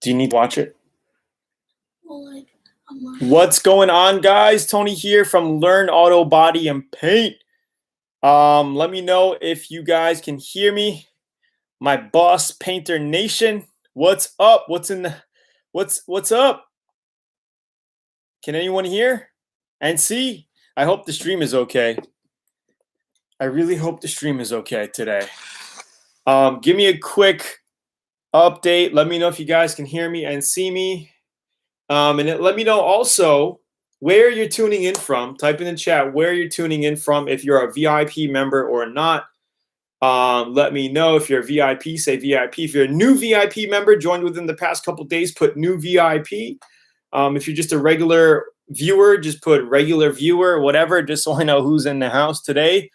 Do you need to watch it? What's going on, guys? Tony here from Learn Auto Body and Paint. Let me know if you guys can hear me. My boss painter nation, what's up? What's up? Can anyone hear and see? I hope the stream is okay. I really hope the stream is okay today. Give me a quick update. Let me know if you guys can hear me and see me. And let me know also where you're tuning in from. Type in the chat where you're tuning in from. If you're a VIP member or not. Let me know if you're a VIP, say VIP. If you're a new VIP member, joined within the past couple days, put new VIP. If you're just a regular viewer, just put regular viewer, whatever, just so I know who's in the house today.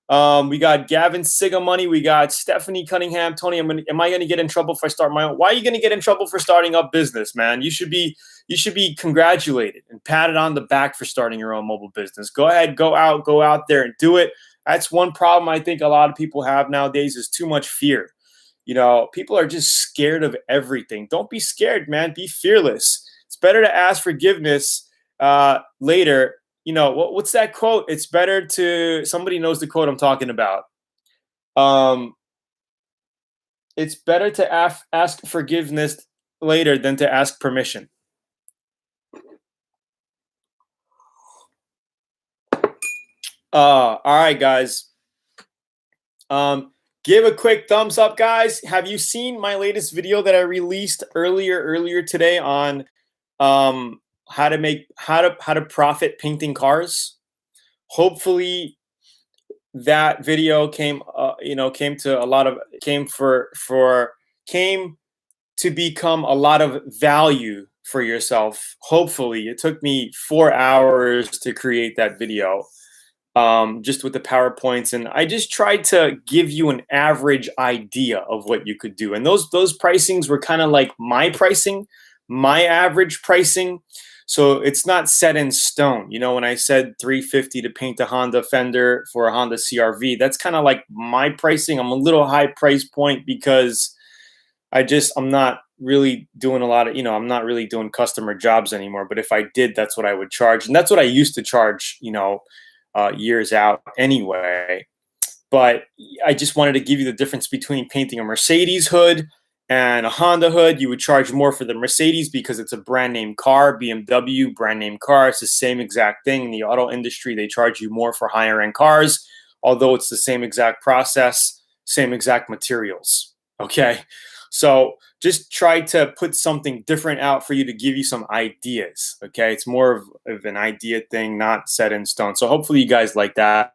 We got Gavin Sigamoney. We got Stephanie Cunningham. Tony, am I going to get in trouble if I start my own? Why are you going to get in trouble for starting up business, man? You should be congratulated and patted on the back for starting your own mobile business. Go ahead, go out there and do it. That's one problem I think a lot of people have nowadays is too much fear. You know, people are just scared of everything. Don't be scared, man. Be fearless. It's better to ask forgiveness later. You know, what's that quote? It's better to, somebody knows the quote I'm talking about. It's better to ask forgiveness later than to ask permission. All right, guys. Give a quick thumbs up, guys. Have you seen my latest video that I released earlier today on how to profit painting cars? Hopefully that video came to become a lot of value for yourself. Hopefully. It took me 4 hours to create that video. Just with the PowerPoints, and I just tried to give you an average idea of what you could do. And those pricings were kind of like my pricing, my average pricing. So it's not set in stone. You know, when I said $350 to paint a Honda fender for a Honda CR-V, that's kind of like my pricing. I'm a little high price point because I'm not really doing a lot of, I'm not really doing customer jobs anymore. But if I did, that's what I would charge. And that's what I used to charge, years out anyway. But I just wanted to give you the difference between painting a Mercedes hood and a Honda hood. You would charge more for the Mercedes because it's a brand name car. BMW, brand name car. It's the same exact thing. In the auto industry, they charge you more for higher end cars, although it's the same exact process, same exact materials. Okay. So just try to put something different out for you to give you some ideas. Okay. It's more of an idea thing, not set in stone. So hopefully you guys like that.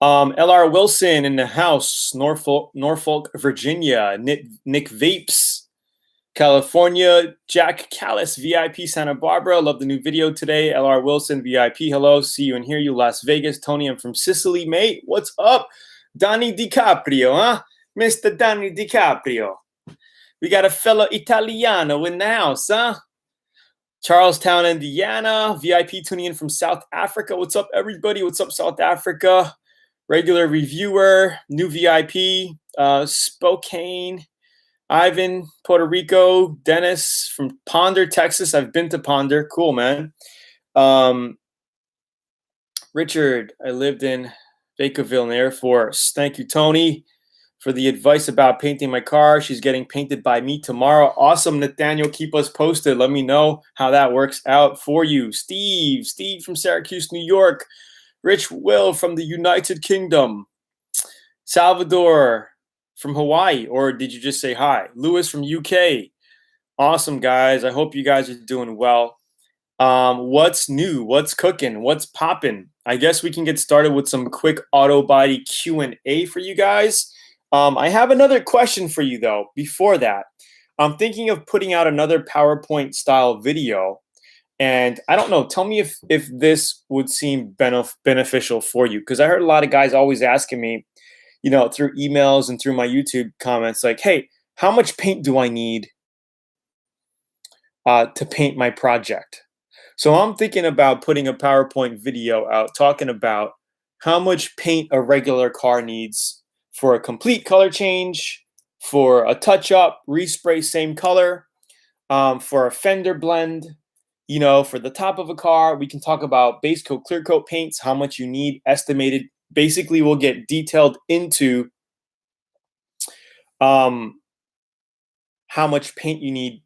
LR Wilson in the house, Norfolk, Virginia. Nick Vapes, California. Jack Callis, VIP, Santa Barbara. Love the new video today. LR Wilson, VIP. Hello. See you and hear you. Las Vegas. Tony, I'm from Sicily, mate. What's up? Donnie DiCaprio, huh? Mr. Donnie DiCaprio. We got a fellow Italiano in the house, huh? Charlestown, Indiana. VIP tuning in from South Africa. What's up, everybody? What's up, South Africa? Regular reviewer. New VIP. Spokane. Ivan, Puerto Rico. Dennis from Ponder, Texas. I've been to Ponder. Cool, man. Richard, I lived in Vacaville in the Air Force. Thank you, Tony, for the advice about painting my car. She's getting painted by me tomorrow. Awesome, Nathaniel. Keep us posted. Let me know how that works out for you. Steve from Syracuse, New York. Rich Will from the United Kingdom. Salvador from Hawaii. Or did you just say hi? Lewis from UK. Awesome, guys. I hope you guys are doing well. What's new? What's cooking? What's popping? I guess we can get started with some quick auto body Q&A for you guys. I have another question for you, though. Before that, I'm thinking of putting out another PowerPoint style video. And I don't know, tell me if this would seem beneficial for you. Because I heard a lot of guys always asking me, through emails and through my YouTube comments, like, hey, how much paint do I need to paint my project? So I'm thinking about putting a PowerPoint video out talking about how much paint a regular car needs for a complete color change for a touch-up, respray same color, for a fender blend, you know, for the top of a car. We can talk about base coat, clear coat paints, how much you need, estimated. Basically, we'll get detailed into how much paint you need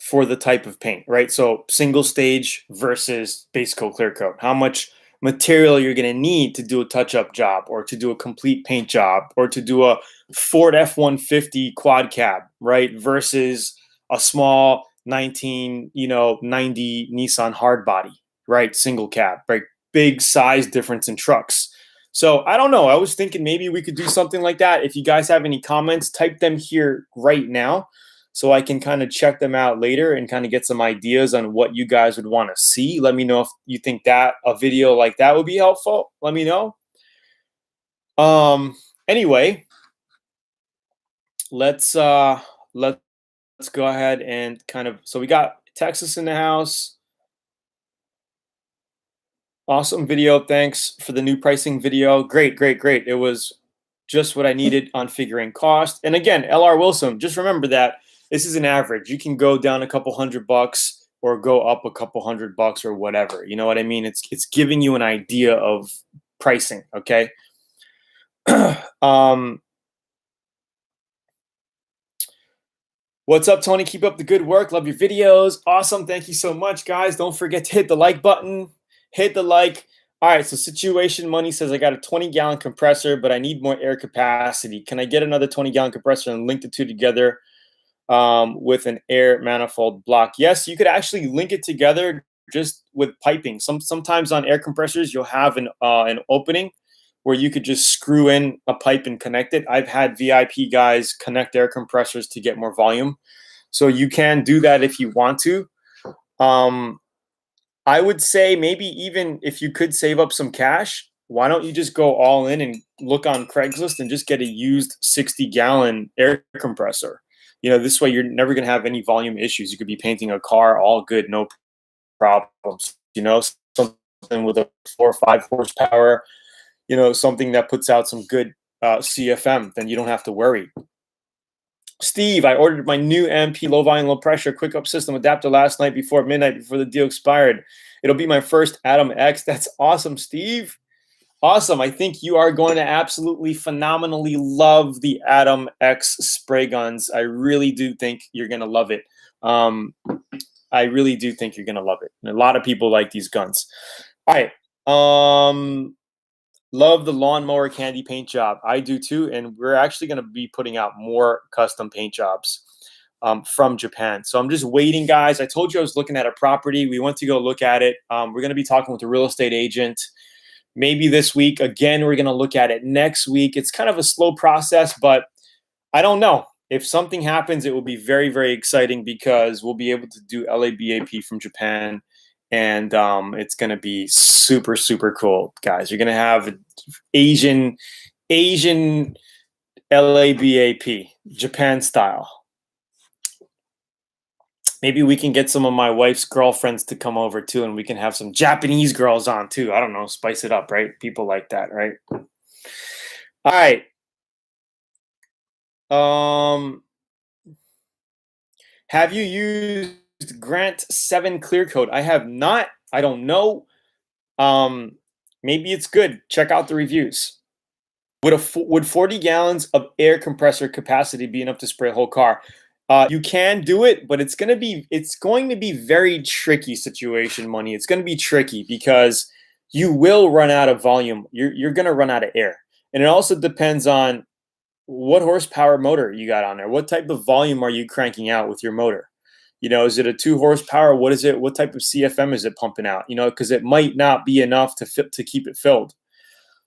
for the type of paint, right? So single stage versus base coat, clear coat. How much material you're going to need to do a touch-up job, or to do a complete paint job, or to do a Ford F-150 quad cab, right? Versus a small 1990 Nissan hardbody, right? Single cab, right? Big size difference in trucks. So I don't know. I was thinking maybe we could do something like that. If you guys have any comments, type them here right now, so I can kind of check them out later and kind of get some ideas on what you guys would want to see. Let me know if you think that a video like that would be helpful. Let me know. Anyway, let's go ahead and kind of, so we got Texas in the house. Awesome video. Thanks for the new pricing video. Great, great, great. It was just what I needed on figuring cost. And again, LR Wilson, just remember that this is an average. You can go down a couple $100 or go up a couple $100 or whatever. You know what I mean? It's giving you an idea of pricing, okay? What's up, Tony? Keep up the good work. Love your videos. Awesome. Thank you so much, guys. Don't forget to hit the like button. Hit the like. All right, so Situation Money says, I got a 20-gallon compressor, but I need more air capacity. Can I get another 20-gallon compressor and link the two together with an air manifold block? Yes, you could actually link it together just with piping. Sometimes on air compressors, you'll have an opening where you could just screw in a pipe and connect it. I've had VIP guys connect air compressors to get more volume. So you can do that if you want to. I would say maybe even if you could save up some cash, why don't you just go all in and look on Craigslist and just get a used 60-gallon air compressor? You know, this way you're never going to have any volume issues. You could be painting a car all good, no problems. You know, something with a 4 or 5 horsepower, you know, something that puts out some good CFM, then you don't have to worry. Steve, I ordered my new MP low volume, low pressure quick up system adapter last night before midnight, before the deal expired. It'll be my first Atom X. That's awesome, Steve. Awesome. I think you are going to absolutely phenomenally love the Atom X spray guns. I really do think you're going to love it. I really do think you're going to love it. And a lot of people like these guns. All right. Love the lawnmower candy paint job. I do too. And we're actually going to be putting out more custom paint jobs from Japan. So I'm just waiting, guys. I told you I was looking at a property. We went to go look at it. We're going to be talking with a real estate agent maybe this week. Again, we're going to look at it next week. It's kind of a slow process, but I don't know. If something happens, it will be very, very exciting because we'll be able to do LABAP from Japan. And it's going to be super, super cool, guys. You're going to have Asian LABAP, Japan style. Maybe we can get some of my wife's girlfriends to come over too, and we can have some Japanese girls on too. I don't know, spice it up, right? People like that, right? All right. Have you used Grant 7 clear coat? I have not. I don't know. Maybe it's good. Check out the reviews. Would 40 gallons of air compressor capacity be enough to spray a whole car? You can do it, but it's going to be very tricky situation, Money. It's going to be tricky because you will run out of volume. You're going to run out of air. And it also depends on what horsepower motor you got on there. What type of volume are you cranking out with your motor? You know, is it a 2 horsepower? What is it? What type of CFM is it pumping out? You know, because it might not be enough to keep it filled.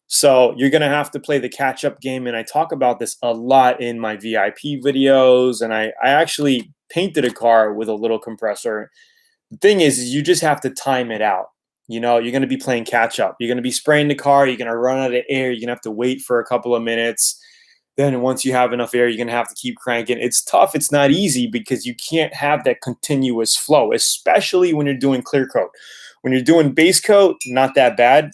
So you're going to have to play the catch-up game. And I talk about this a lot in my VIP videos. And I actually painted a car with a little compressor. The thing is you just have to time it out. You know, you're going to be playing catch-up. You're going to be spraying the car. You're going to run out of air. You're going to have to wait for a couple of minutes. Then once you have enough air, you're going to have to keep cranking. It's tough. It's not easy because you can't have that continuous flow, especially when you're doing clear coat. When you're doing base coat, not that bad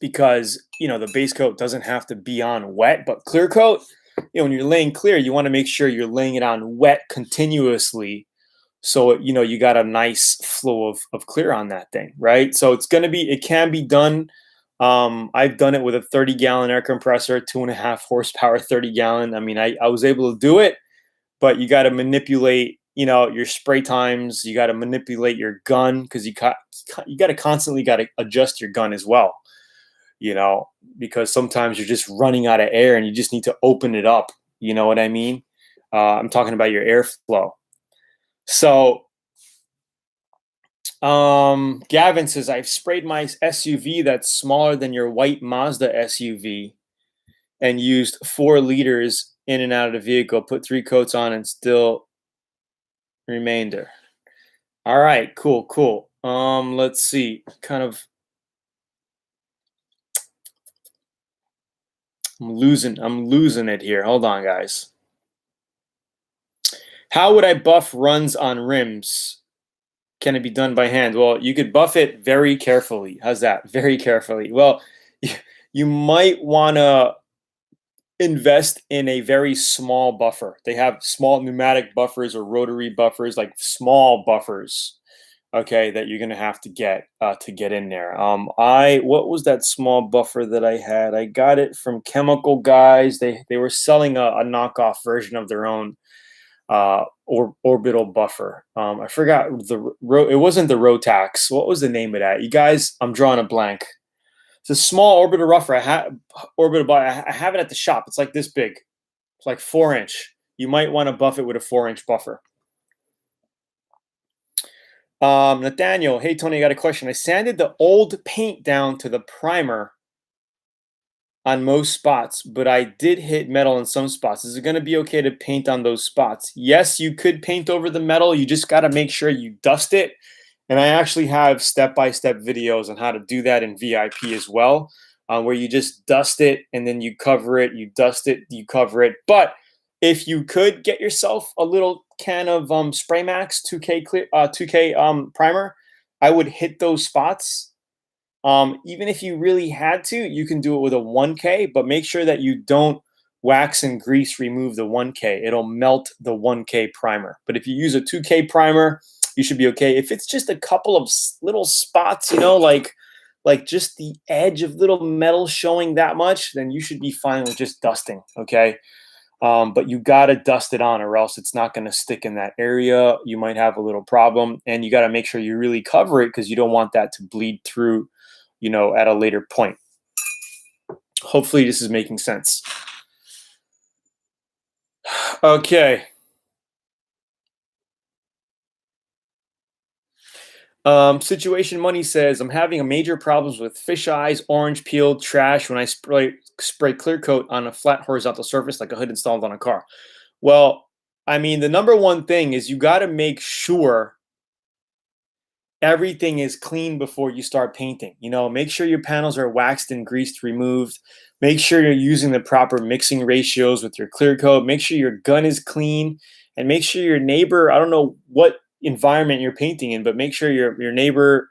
because, you know, the base coat doesn't have to be on wet. But clear coat, when you're laying clear, you want to make sure you're laying it on wet continuously, so you got a nice flow of clear on that thing, right? So it can be done. I've done it with a 30-gallon air compressor, 2.5 horsepower, 30-gallon. I mean, I was able to do it, but you got to manipulate, your spray times. You got to manipulate your gun, because you got to constantly adjust your gun as well, because sometimes you're just running out of air and you just need to open it up. You know what I mean? I'm talking about your airflow. So, Gavin says, I've sprayed my SUV that's smaller than your white Mazda SUV and used 4 liters in and out of the vehicle, put 3 coats on and still remainder. All right, cool. Let's see. I'm losing it here. Hold on, guys. How would I buff runs on rims? Can it be done by hand? Well, you could buff it very carefully. How's that? Very carefully. Well, you might want to invest in a very small buffer. They have small pneumatic buffers or rotary buffers, like small buffers, okay, that you're gonna have to get in there. What was that small buffer that I had? I got it from Chemical Guys. They were selling a knockoff version of their own orbital buffer. I forgot it wasn't the Rotax. What was the name of that? You guys, I'm drawing a blank. It's a small orbital buffer. I have it at the shop. It's like this big. It's like 4-inch. You might want to buff it with a 4-inch buffer. Nathaniel, hey Tony, I got a question. I sanded the old paint down to the primer on most spots, but I did hit metal in some spots. Is it going to be okay to paint on those spots? Yes, you could paint over the metal. You just got to make sure you dust it. And I actually have step-by-step videos on how to do that in VIP as well, where you just dust it and then you cover it, you dust it, you cover it. But if you could get yourself a little can of Spray Max 2K primer, I would hit those spots. Even if you really had to, you can do it with a 1K, but make sure that you don't wax and grease remove the 1K. It'll melt the 1K primer. But if you use a 2K primer, you should be okay. If it's just a couple of little spots, like just the edge of little metal showing that much, then you should be fine with just dusting, okay? But you got to dust it on, or else it's not going to stick in that area. You might have a little problem, and you got to make sure you really cover it, because you don't want that to bleed through, at a later point. Hopefully this is making sense. Okay. Situation Money says, I'm having a major problems with fisheyes, orange peeled trash when I spray clear coat on a flat horizontal surface like a hood installed on a car. Well, I mean, the number one thing is you got to make sure everything is clean before you start painting. Make sure your panels are waxed and greased, removed. Make sure you're using the proper mixing ratios with your clear coat. Make sure your gun is clean, and make sure your neighbor, I don't know what environment you're painting in, but make sure your neighbor,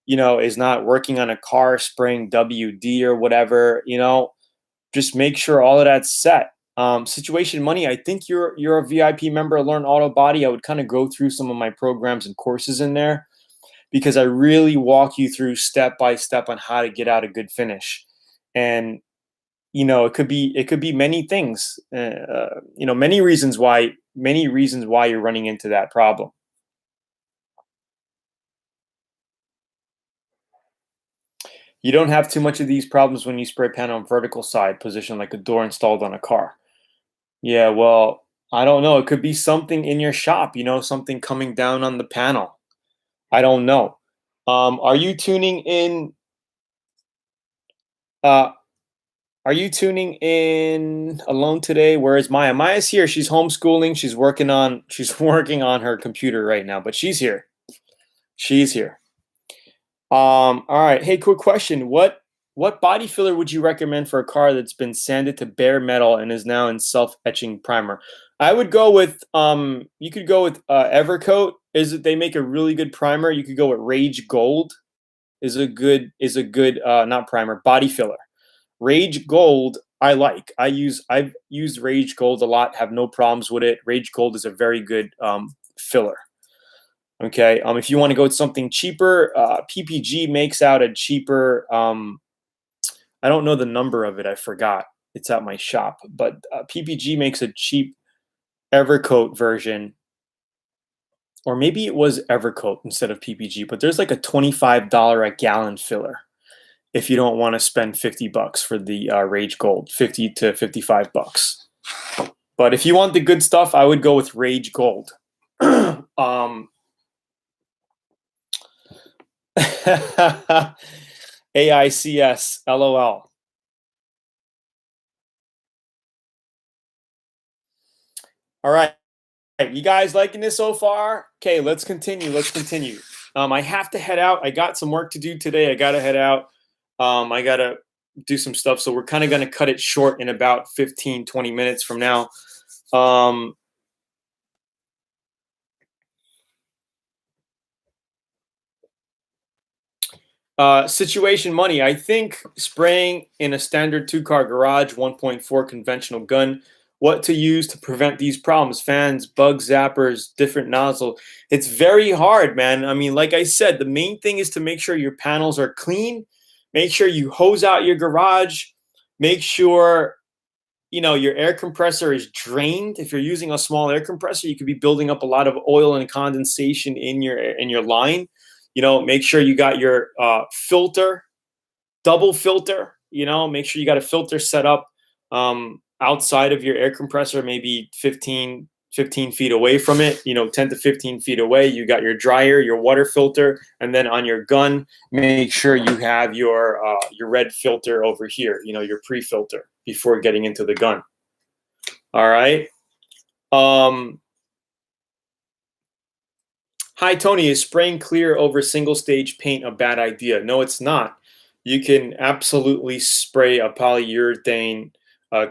is not working on a car spraying WD or whatever. Just make sure all of that's set. Situation Money, I think you're a VIP member of Learn Auto Body. I would kind of go through some of my programs and courses in there, because I really walk you through step by step on how to get out a good finish. And it could be many things. Many reasons why you're running into that problem. You don't have too much of these problems when you spray paint on vertical side position, like a door installed on a car. Yeah, well, I don't know. It could be something in your shop, something coming down on the panel. I don't know. Are you tuning in? Are you tuning in alone today? Where is Maya? Maya's here. She's homeschooling. She's working on her computer right now, but she's here. She's here. All right. Hey, quick question. What body filler would you recommend for a car that's been sanded to bare metal and is now in self-etching primer? I would go with you could go with Evercoat. They make a really good primer. You could go with Rage Gold. Is a good not primer, body filler. Rage Gold, I've used Rage Gold a lot, have no problems with it. Rage Gold is a very good filler. Okay, if you want to go with something cheaper, PPG makes out a cheaper, I don't know the number of it, I forgot. It's at my shop, but PPG makes a cheap Evercoat version, or maybe it was Evercoat instead of PPG, but there's like a $25 a gallon filler if you don't want to spend $50 for the Rage Gold, 50 to 55 bucks. But if you want the good stuff, I would go with Rage Gold. AICS, LOL. All right. You guys liking this so far? Okay, let's continue. I have to head out. I got some work to do today. I got to head out. I got to do some stuff. So we're kind of going to cut it short in about 15, 20 minutes from now. Situation money. I think spraying in a standard 2-car garage, 1.4 conventional gun, what to use to prevent these problems, fans, bug zappers, different nozzle. It's very hard, man. I mean, like I said, the main thing is to make sure your panels are clean. Make sure you hose out your garage. Make sure, you know, your air compressor is drained. If you're using a small air compressor, you could be building up a lot of oil and condensation in your line. You know, make sure you got your filter, double filter. You know, make sure you got a filter set up outside of your air compressor, maybe 15 feet away from it, you know, 10 to 15 feet away. You got your dryer, your water filter, and then on your gun, make sure you have your red filter over here, you know, your pre-filter before getting into the gun. All right. Hi, Tony. Is spraying clear over single stage paint a bad idea? No, it's not. You can absolutely spray a polyurethane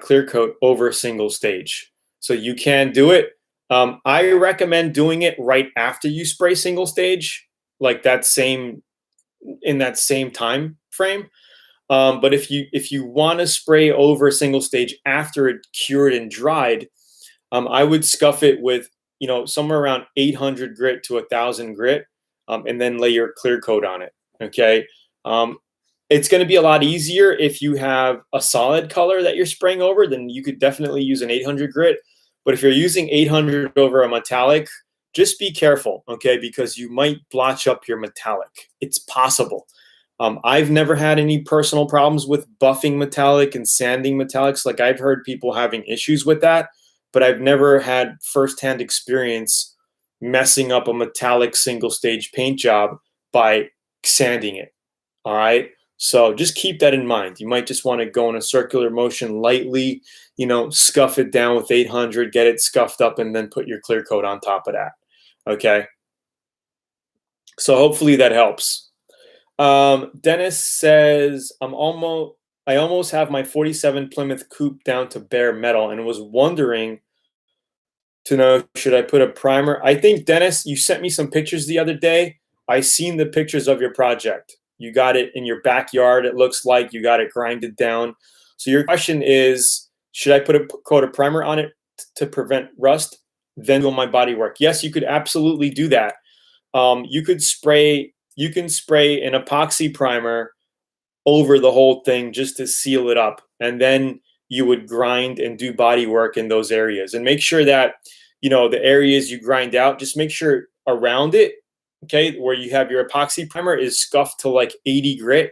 clear coat over single stage. So you can do it. I recommend doing it right after you spray single stage, like in that same time frame. But if you want to spray over single stage after it cured and dried, I would scuff it with, you know, somewhere around 800 grit to 1,000 grit, and then lay your clear coat on it. Okay. It's going to be a lot easier if you have a solid color that you're spraying over. Then you could definitely use an 800 grit. But if you're using 800 over a metallic, just be careful, okay? Because you might blotch up your metallic. It's possible. I've never had any personal problems with buffing metallic and sanding metallics. Like, I've heard people having issues with that, but I've never had firsthand experience messing up a metallic single stage paint job by sanding it. All right. So just keep that in mind. You might just want to go in a circular motion lightly, you know, scuff it down with 800, get it scuffed up, and then put your clear coat on top of that. Okay. So hopefully that helps. Dennis says, I almost have my 47 Plymouth Coupe down to bare metal and was wondering to know, should I put a primer? I think, Dennis, you sent me some pictures the other day. I seen the pictures of your project. You got it in your backyard. It looks like you got it grinded down. So your question is, should I put a coat of primer on it to prevent rust, then do my body work? Yes, you could absolutely do that. You can spray an epoxy primer over the whole thing just to seal it up. And then you would grind and do body work in those areas. And make sure that, you know, the areas you grind out, just make sure around it, okay, where you have your epoxy primer is scuffed to like 80 grit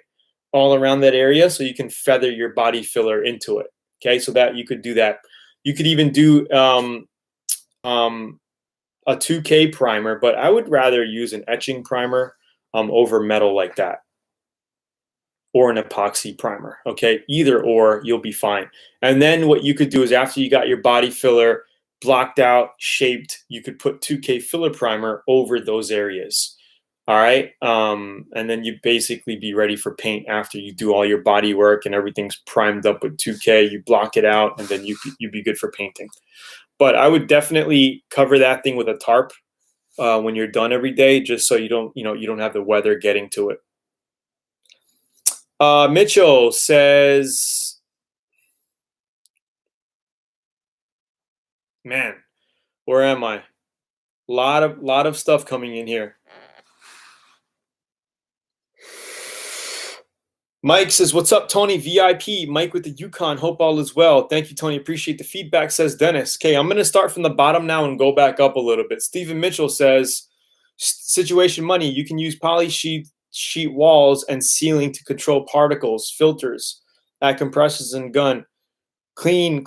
all around that area, so you can feather your body filler into it. Okay, so that you could do that. You could even do a 2K primer, but I would rather use an etching primer over metal like that, or an epoxy primer. Okay, either or, you'll be fine. And then what you could do is, after you got your body filler blocked out, shaped, you could put 2K filler primer over those areas. All right. And then you basically be ready for paint after you do all your body work and everything's primed up with 2K. You block it out, and then you'd be good for painting. But I would definitely cover that thing with a tarp when you're done every day, just so you don't have the weather getting to it. Mitchell says, Man, where am I? Lot of stuff coming in here. Mike says, "What's up, Tony? VIP, Mike with the Yukon. Hope all is well. Thank you, Tony. Appreciate the feedback," says Dennis. Okay, I'm going to start from the bottom now and go back up a little bit. Stephen Mitchell says, "Situation money. You can use poly sheet walls and sealing to control particles, filters, at compressors and gun. Clean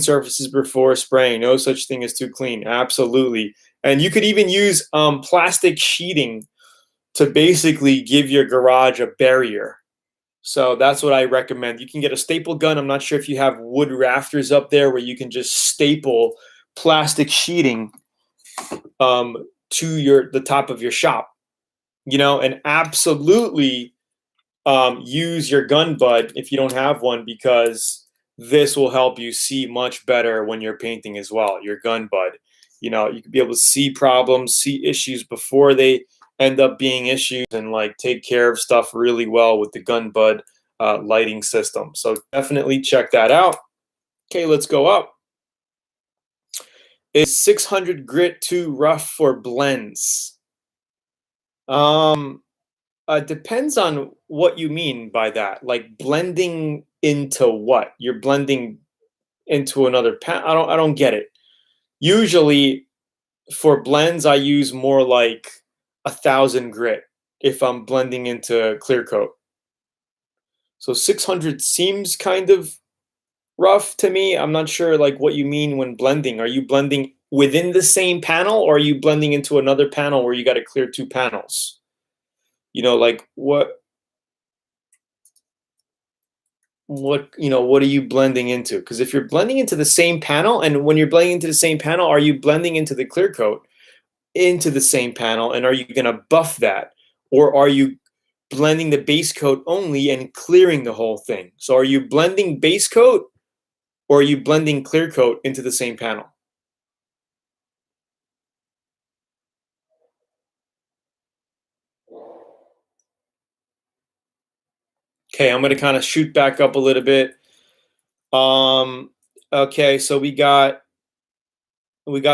surfaces before spraying. No such thing as too clean." Absolutely. And you could even use plastic sheeting to basically give your garage a barrier. So that's what I recommend. You can get a staple gun. I'm not sure if you have wood rafters up there where you can just staple plastic sheeting to the top of your shop, and absolutely use your gun bud if you don't have one, because this will help you see much better when you're painting as well. Your gun bud, you can be able to see problems, see issues before they end up being issues, and like take care of stuff really well with the gun bud lighting system. So definitely check that out. Okay, let's go up. Is 600 grit too rough for blends? Depends on what you mean by that. Like blending into what? You're blending into another panel. I don't get it. Usually for blends, I use more like 1,000 grit if I'm blending into clear coat. So 600 seems kind of rough to me. I'm not sure like what you mean when blending. Are you blending within the same panel, or are you blending into another panel where you got to clear two panels? Like what are you blending into? Because if you're blending into the same panel, and when you're blending into the same panel, are you blending into the clear coat into the same panel, and are you going to buff that, or are you blending the base coat only and clearing the whole thing? So are you blending base coat, or are you blending clear coat into the same panel? Okay, I'm going to kind of shoot back up a little bit. Okay, so we got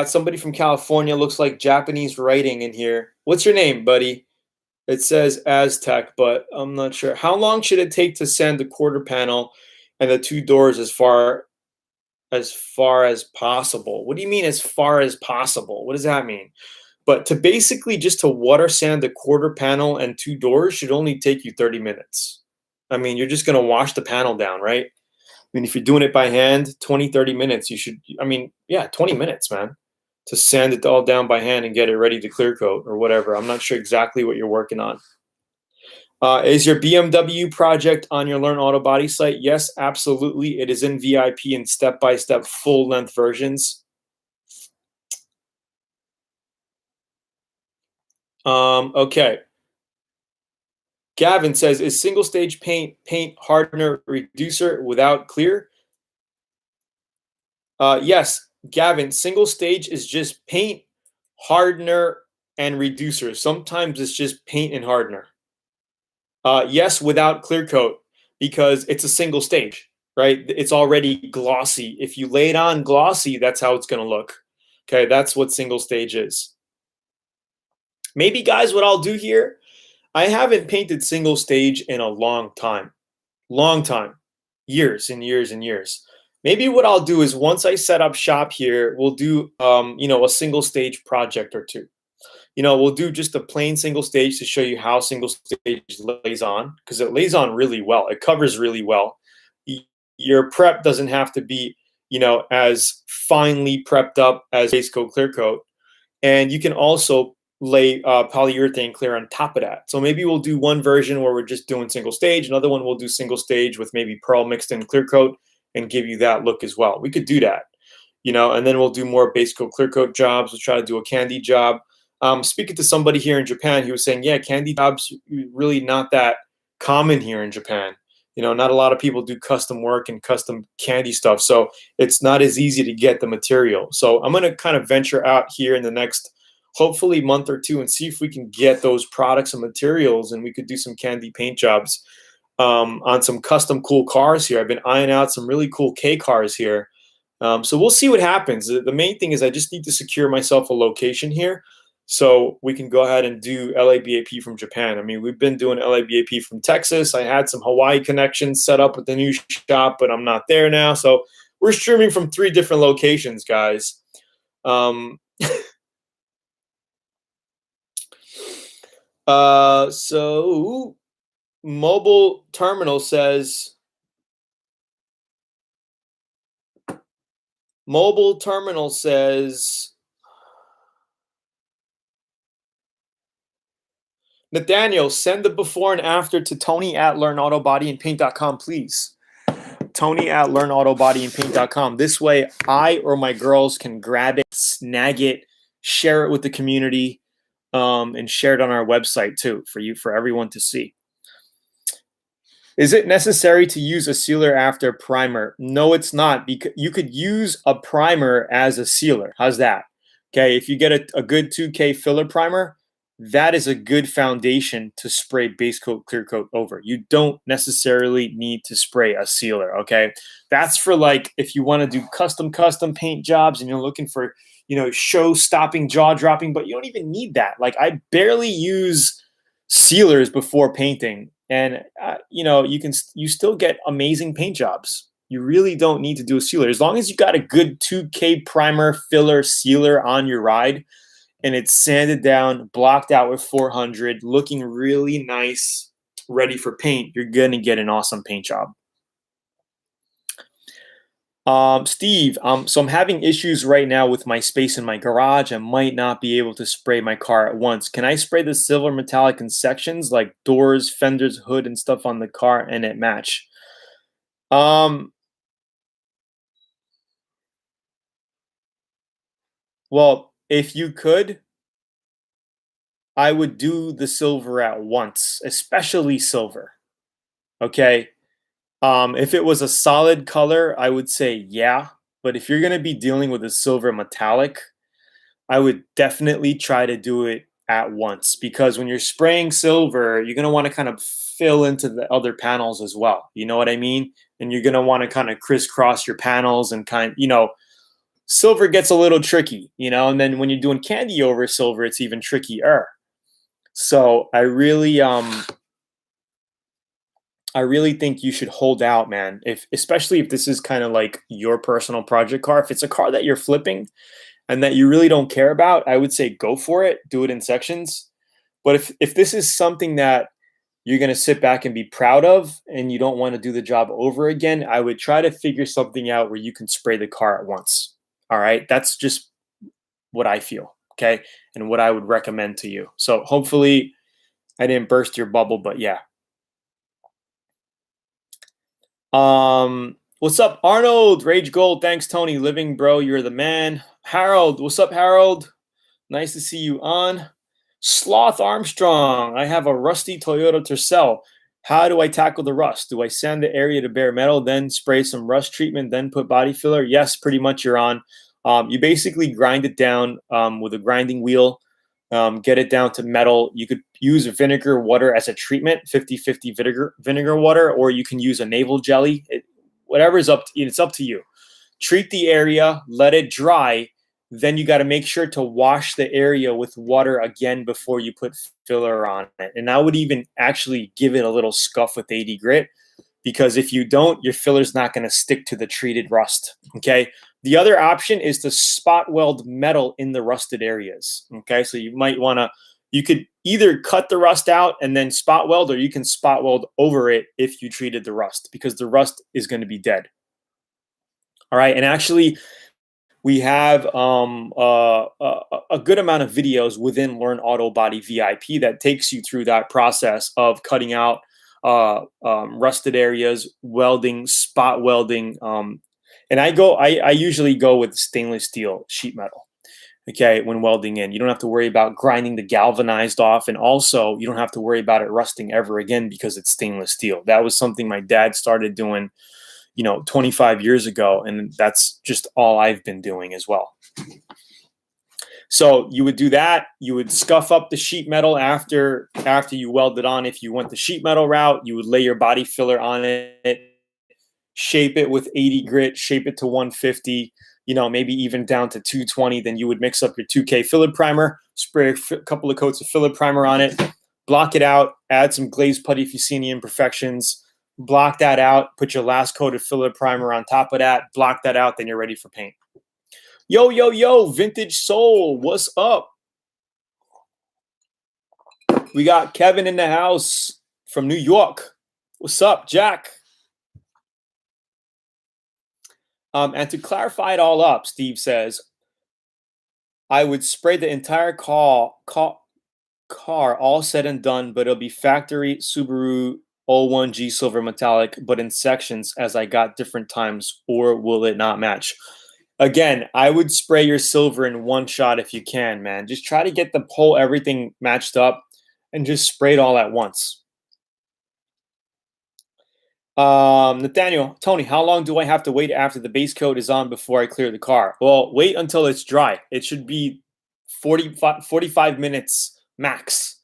somebody from California, looks like Japanese writing in here. What's your name, buddy? It says Aztec, but I'm not sure. How long should it take to sand the quarter panel and the two doors as far as possible? What do you mean as far as possible? What does that mean? But to basically just to water sand the quarter panel and two doors should only take you 30 minutes. I mean, you're just going to wash the panel down, right? I mean, if you're doing it by hand, 20, 30 minutes, 20 minutes, man, to sand it all down by hand and get it ready to clear coat or whatever. I'm not sure exactly what you're working on. Is your BMW project on your Learn Auto Body site? Yes, absolutely. It is in VIP and step-by-step full-length versions. Okay. Gavin says, is single-stage paint hardener reducer without clear? Yes, Gavin, single-stage is just paint, hardener, and reducer. Sometimes it's just paint and hardener. Yes, without clear coat, because it's a single stage, right? It's already glossy. If you lay it on glossy, that's how it's going to look. Okay, that's what single stage is. Maybe, guys, what I'll do here, I haven't painted single stage in a long time, years and years and years. Maybe what I'll do is once I set up shop here, we'll do, a single stage project or two. We'll do just a plain single stage to show you how single stage lays on, because it lays on really well. It covers really well. Your prep doesn't have to be, as finely prepped up as base coat, clear coat. And you can also lay polyurethane clear on top of that. So maybe we'll do one version where we're just doing single stage. Another one we'll do single stage with maybe pearl mixed in clear coat and give you that look as well. We could do that, and then we'll do more base coat, clear coat jobs. We'll try to do a candy job. Speaking to somebody here in Japan, he was saying, yeah, candy jobs really not that common here in Japan. Not a lot of people do custom work and custom candy stuff. So it's not as easy to get the material. So I'm going to kind of venture out here in the next, hopefully, month or two and see if we can get those products and materials, and we could do some candy paint jobs on some custom cool cars here. I've been eyeing out some really cool K cars here. So we'll see what happens. The main thing is I just need to secure myself a location here so we can go ahead and do LABAP from Japan. I mean, we've been doing LABAP from Texas. I had some Hawaii connections set up with the new shop, but I'm not there now. So we're streaming from 3 different locations, guys. So Mobile Terminal says, Nathaniel, send the before and after to Tony at LearnAutoBodyAndPaint.com, please. Tony at LearnAutoBodyAndPaint.com. This way, I or my girls can grab it, snag it, share it with the community, and share it on our website too for everyone to see. Is it necessary to use a sealer after primer? No, it's not, because you could use a primer as a sealer. How's that? Okay, if you get a good 2K filler primer, that is a good foundation to spray base coat, clear coat over. You don't necessarily need to spray a sealer, okay? That's for like if you want to do custom paint jobs and you're looking for, show-stopping, jaw-dropping, but you don't even need that. Like I barely use sealers before painting, and you still get amazing paint jobs. You really don't need to do a sealer. As long as you got a good 2K primer, filler, sealer on your ride, and it's sanded down, blocked out with 400, looking really nice, ready for paint, you're going to get an awesome paint job. Steve, so I'm having issues right now with my space in my garage. I might not be able to spray my car at once. Can I spray the silver metallic in sections like doors, fenders, hood, and stuff on the car and it match? Well, if you could, I would do the silver at once, especially silver. Okay. If it was a solid color, I would say yeah. But if you're going to be dealing with a silver metallic, I would definitely try to do it at once, because when you're spraying silver, you're going to want to kind of fill into the other panels as well. You know what I mean? And you're going to want to kind of crisscross your panels and silver gets a little tricky, and then when you're doing candy over silver, it's even trickier. So I really think you should hold out, man. Especially if this is kind of like your personal project car. If it's a car that you're flipping and that you really don't care about, I would say go for it. Do it in sections. But if this is something that you're going to sit back and be proud of and you don't want to do the job over again, I would try to figure something out where you can spray the car at once. All right? That's just what I feel, okay? And what I would recommend to you. So hopefully I didn't burst your bubble, but yeah. What's up, Arnold? Rage Gold. Thanks, Tony. Living, bro. You're the man. Harold. What's up, Harold? Nice to see you on. Sloth Armstrong. I have a rusty Toyota Tercel. How do I tackle the rust? Do I sand the area to bare metal, then spray some rust treatment, then put body filler? Yes, pretty much you're on. You basically grind it down with a grinding wheel. Get it down to metal. You could use vinegar water as a treatment, 50-50 vinegar water, or you can use a navel jelly. Whatever is it's up to you. Treat the area, let it dry. Then you got to make sure to wash the area with water again before you put filler on it. And I would even actually give it a little scuff with 80 grit, because if you don't, your filler's not going to stick to the treated rust. Okay. The other option is to spot weld metal in the rusted areas. Okay. So you could either cut the rust out and then spot weld, or you can spot weld over it if you treated the rust, because the rust is going to be dead. All right. And actually, we have a good amount of videos within Learn Auto Body VIP that takes you through that process of cutting out rusted areas, welding, spot welding. And I usually go with stainless steel sheet metal. Okay, when welding in, you don't have to worry about grinding the galvanized off, and also you don't have to worry about it rusting ever again because it's stainless steel. That was something my dad started doing 25 years ago, and that's just all I've been doing as well. So you would do that. You would scuff up the sheet metal after you weld it on. If you went the sheet metal route, you would lay your body filler on it. shape it with 80 grit, shape it to 150, maybe even down to 220. Then you would mix up your 2K filler primer, spray a couple of coats of filler primer on it, block it out, add some glazed putty if you see any imperfections, block that out, put your last coat of filler primer on top of that, block that out, then you're ready for paint. Yo, yo, yo, Vintage Soul, what's up? We got Kevin in the house from New York. What's up, Jack? And to clarify it all up, Steve says, I would spray the entire car all said and done, but it'll be factory Subaru 01G silver metallic, but in sections as I got different times, or will it not match? Again, I would spray your silver in one shot if you can, man. Just try to get the whole everything matched up and just spray it all at once. Nathaniel, Tony, how long do I have to wait after the base coat is on before I clear the car? Well, wait until it's dry. It should be 45 minutes max.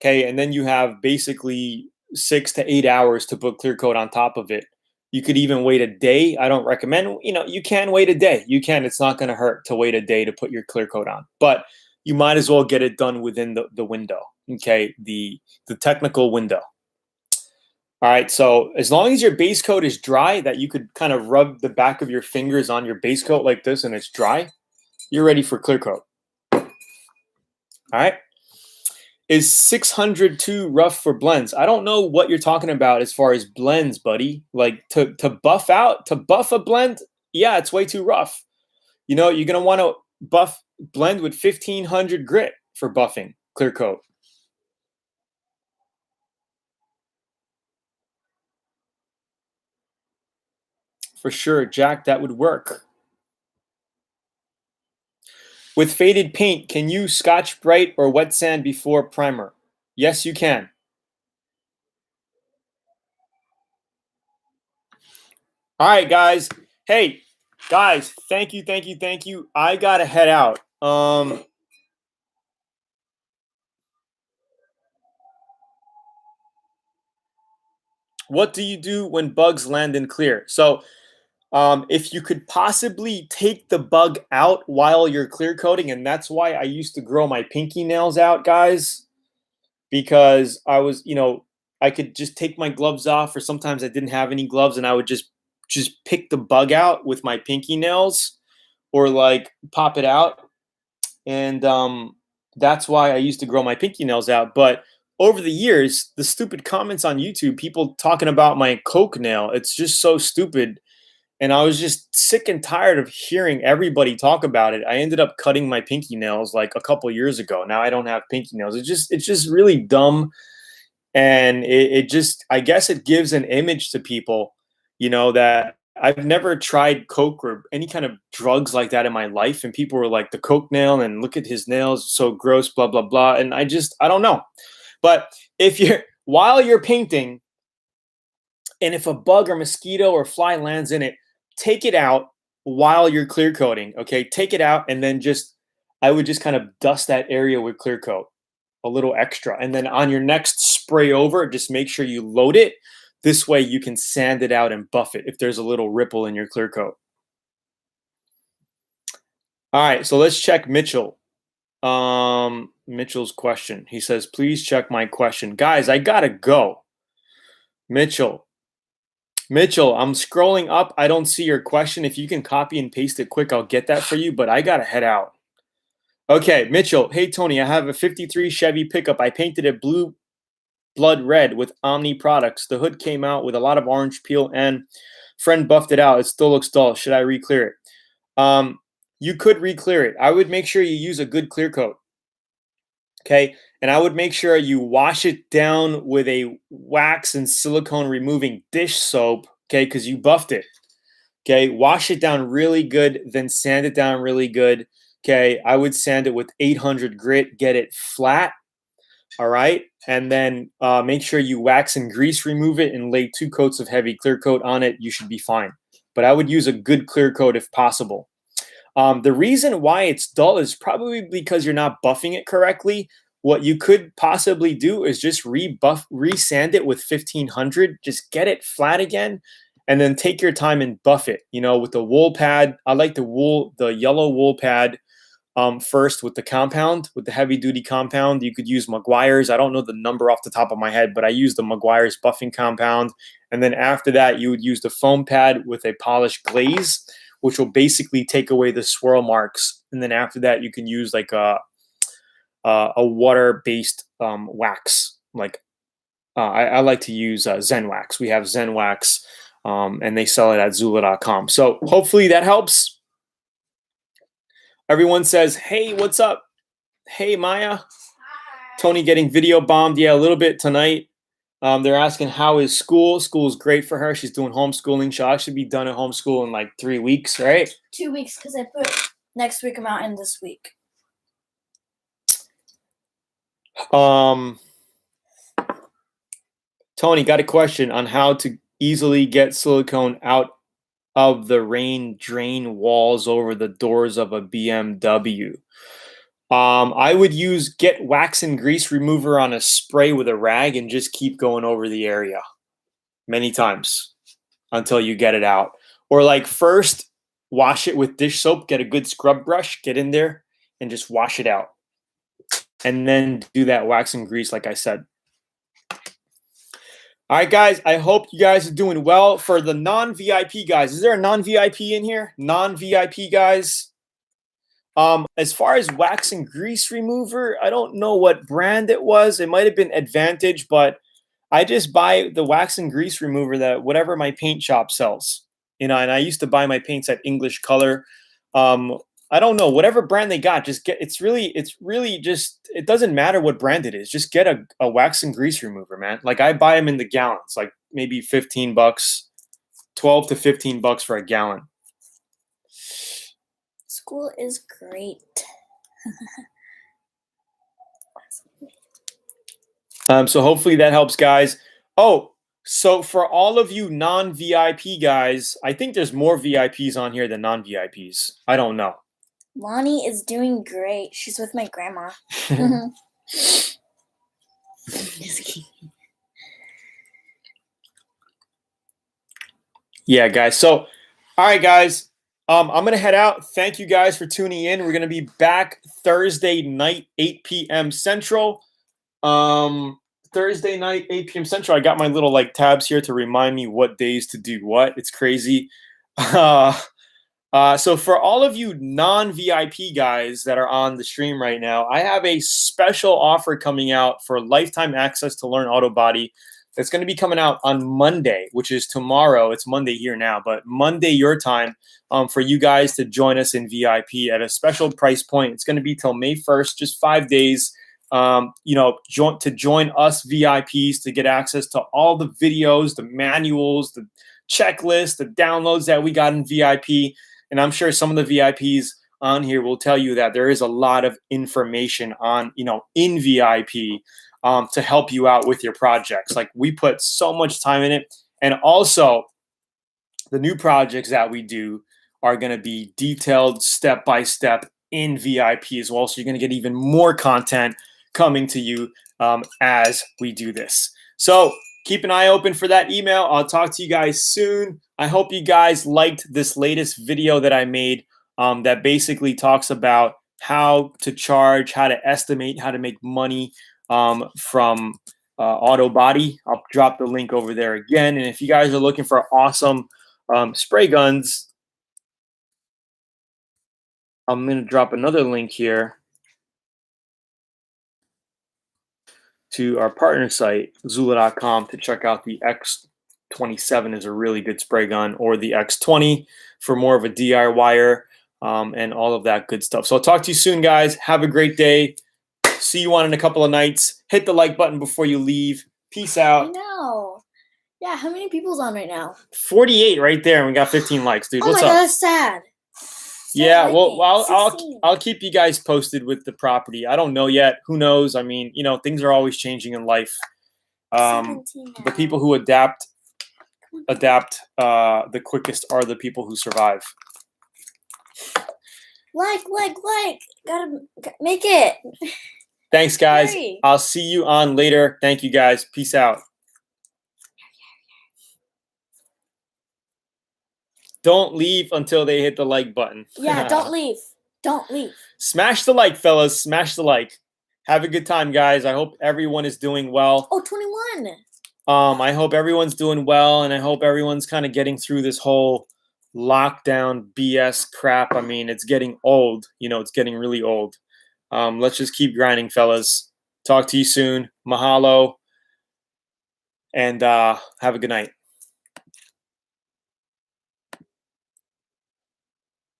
Okay, and then you have basically 6 to 8 hours to put clear coat on top of it. You could even wait a day. I don't recommend, you can wait a day. You can. It's not going to hurt to wait a day to put your clear coat on. But you might as well get it done within the window, okay, the technical window. All right, so as long as your base coat is dry, that you could kind of rub the back of your fingers on your base coat like this and it's dry, you're ready for clear coat. All right. Is 600 too rough for blends? I don't know what you're talking about as far as blends, buddy. Like to buff a blend, yeah, it's way too rough. You're going to want to blend with 1500 grit for buffing clear coat. For sure, Jack, that would work. With faded paint, can you scotch brite or wet sand before primer? Yes, you can. All right, guys. Hey, guys, thank you. I gotta head out. What do you do when bugs land in clear? So, if you could possibly take the bug out while you're clear coating, and that's why I used to grow my pinky nails out, guys, because I was, I could just take my gloves off, or sometimes I didn't have any gloves, and I would just pick the bug out with my pinky nails, or like pop it out, and that's why I used to grow my pinky nails out. But over the years, the stupid comments on YouTube, people talking about my coke nail, it's just so stupid. And I was just sick and tired of hearing everybody talk about it. I ended up cutting my pinky nails like a couple years ago. Now I don't have pinky nails. It's just really dumb. And it just, I guess it gives an image to people, that I've never tried coke or any kind of drugs like that in my life. And people were like, the coke nail, and look at his nails, so gross, blah, blah, blah. And I don't know. But while you're painting, and if a bug or mosquito or fly lands in it, take it out while you're clear coating. Okay, take it out, and then I would just kind of dust that area with clear coat a little extra. And then on your next spray over, just make sure you load it. This way you can sand it out and buff it if there's a little ripple in your clear coat. All right, so let's check Mitchell. Mitchell's question. He says, please check my question. Guys, I gotta go. Mitchell, I'm scrolling up. I don't see your question. If you can copy and paste it quick, I'll get that for you, but I gotta head out. Okay, Mitchell. Hey, Tony, I have a 53 Chevy Pick-up. I painted it blue blood red with Omni products. The hood came out with a lot of orange peel, and friend buffed it out. It still looks dull. Should I re-clear it? You could re-clear it. I would make sure you use a good clear coat. Okay, and I would make sure you wash it down with a wax and silicone removing dish soap, okay, because you buffed it. Okay, wash it down really good, then sand it down really good. Okay, I would sand it with 800 grit, get it flat. All right, and then make sure you wax and grease remove it and lay 2 coats of heavy clear coat on it. You should be fine. But I would use a good clear coat if possible. The reason why it's dull is probably because you're not buffing it correctly. What you could possibly do is just re-sand it with 1500. Just get it flat again, and then take your time and buff it, you know, with the wool pad. I like the yellow wool pad first with the compound, with the heavy duty compound. You could use Meguiar's. I don't know the number off the top of my head, but I use the Meguiar's buffing compound. And then after that, you would use the foam pad with a polished glaze, which will basically take away the swirl marks. And then after that, you can use like a water-based wax. Like I like to use Zen Wax. We have Zen Wax, and they sell it at Zoolaa.com. So hopefully that helps. Everyone says, hey, what's up? Hey, Maya. Hi. Tony getting video bombed. Yeah, a little bit tonight. They're asking, how is school? School's great for her. She's doing homeschooling. She'll actually be done at homeschool in like 3 weeks, right? 2 weeks, because I put next week amount in this week. Tony, got a question on how to easily get silicone out of the rain drain walls over the doors of a BMW. I would get wax and grease remover on a spray with a rag and just keep going over the area many times until you get it out. Or like first wash it with dish soap, get a good scrub brush, get in there and just wash it out. And then do that wax and grease like I said. All right, guys, I hope you guys are doing well. For the non-VIP guys, is there a non-VIP in here? Non-VIP guys? As far as wax and grease remover, I don't know what brand it was. It might have been Advantage, but I just buy the wax and grease remover that whatever my paint shop sells. You know, and I used to buy my paints at English Color. I don't know, whatever brand they got, just get, it's really just, it doesn't matter what brand it is. Just get a wax and grease remover, man. Like I buy them in the gallons, like maybe 15 bucks, 12 to 15 bucks for a gallon. School is great. So hopefully that helps, guys. Oh, so for all of you non-VIP guys, I think there's more VIPs on here than non-VIPs. I don't know. Lonnie is doing great. She's with my grandma. Yeah, guys. So, all right, guys. I'm going to head out. Thank you guys for tuning in. We're going to be back Thursday night, 8 p.m. Central. Thursday night, 8 p.m. Central. I got my little like tabs here to remind me what days to do what. It's crazy. So for all of you non-VIP guys that are on the stream right now, I have a special offer coming out for lifetime access to Learn Auto Body. That's going to be coming out on Monday, which is tomorrow. It's Monday here now, but Monday your time, for you guys to join us in VIP at a special price point. It's going to be till May 1st, just 5 days. You know, join us VIPs to get access to all the videos, the manuals, the checklist, the downloads that we got in VIP. And I'm sure some of the VIPs on here will tell you that there is a lot of information on, you know, in VIP to help you out with your projects. Like we put so much time in it. And also the new projects that we do are going to be detailed step-by-step in VIP as well. So you're going to get even more content coming to you as we do this. So keep an eye open for that email. I'll talk to you guys soon. I hope you guys liked this latest video that I made that basically talks about how to charge, how to estimate, how to make money from Auto Body. I'll drop the link over there again. And if you guys are looking for awesome spray guns, I'm going to drop another link here to our partner site, Zoolaa.com, to check out the X27 is a really good spray gun, or the X20 for more of a DIYer, and all of that good stuff. So I'll talk to you soon, guys. Have a great day. See you on in a couple of nights. Hit the like button before you leave. Peace out. I know. Yeah, how many people's on right now? 48 right there, and we got 15 likes, dude. What's my up? God, that's sad. Yeah, well, I'll keep you guys posted with the property. I don't know yet. Who knows? I mean, you know, things are always changing in life. The people who adapt the quickest are the people who survive. Like. Gotta make it. Thanks, guys. Hurry. I'll see you on later. Thank you, guys. Peace out. don't leave until they hit the like button. Yeah, don't leave. Don't leave. Smash the like, fellas. Smash the like. Have a good time, guys. I hope everyone is doing well. Oh, 21. I hope everyone's doing well, and I hope everyone's kind of getting through this whole lockdown BS crap. I mean, it's getting old. It's getting really old. Let's just keep grinding, fellas. Talk to you soon. Mahalo. And have a good night.